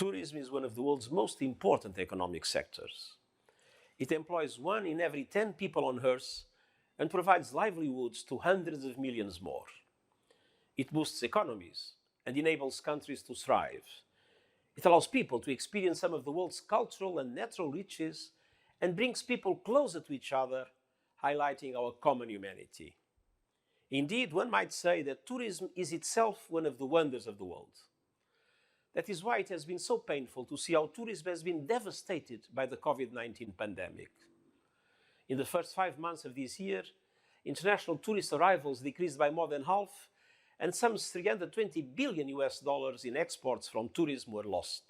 Tourism is one of the world's most important economic sectors. It employs 1 in every 10 people on Earth and provides livelihoods to hundreds of millions more. It boosts economies and enables countries to thrive. It allows people to experience some of the world's cultural and natural riches and brings people closer to each other, highlighting our common humanity. Indeed, one might say that tourism is itself one of the wonders of the world. That is why it has been so painful to see how tourism has been devastated by the COVID-19 pandemic. In the first 5 months of this year, international tourist arrivals decreased by more than half, and some $320 billion in exports from tourism were lost.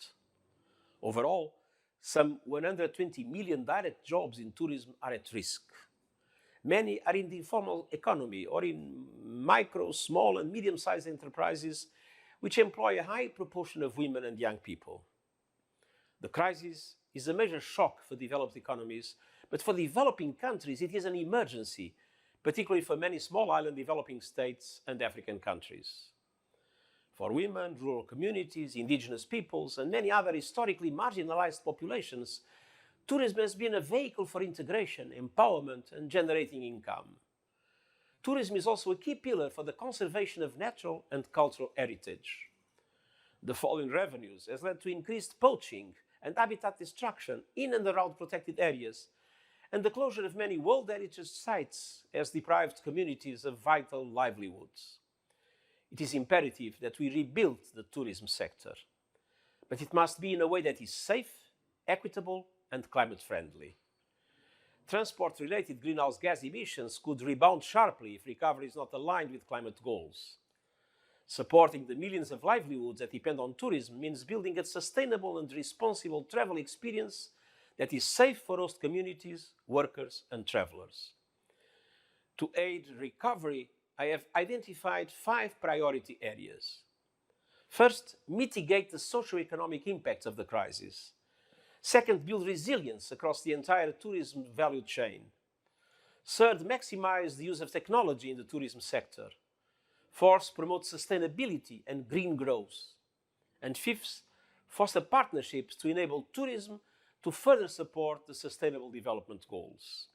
Overall, some 120 million direct jobs in tourism are at risk. Many are in the informal economy or in micro, small, and medium-sized enterprises which employ a high proportion of women and young people. The crisis is a major shock for developed economies, but for developing countries it is an emergency, particularly for many small island developing states and African countries. For women, rural communities, indigenous peoples, and many other historically marginalized populations, tourism has been a vehicle for integration, empowerment, and generating income. Tourism is also a key pillar for the conservation of natural and cultural heritage. The fall in revenues has led to increased poaching and habitat destruction in and around protected areas, and the closure of many World Heritage sites has deprived communities of vital livelihoods. It is imperative that we rebuild the tourism sector, but it must be in a way that is safe, equitable, and climate-friendly. Transport-related greenhouse gas emissions could rebound sharply if recovery is not aligned with climate goals. Supporting the millions of livelihoods that depend on tourism means building a sustainable and responsible travel experience that is safe for host communities, workers, and travelers. To aid recovery, I have identified 5 priority areas. First, mitigate the socio-economic impacts of the crisis. Second, build resilience across the entire tourism value chain. Third, maximize the use of technology in the tourism sector. Fourth, promote sustainability and green growth. And fifth, foster partnerships to enable tourism to further support the Sustainable Development Goals.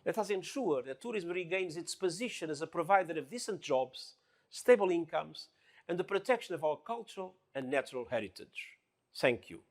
Let us ensure that tourism regains its position as a provider of decent jobs, stable incomes, and the protection of our cultural and natural heritage. Thank you.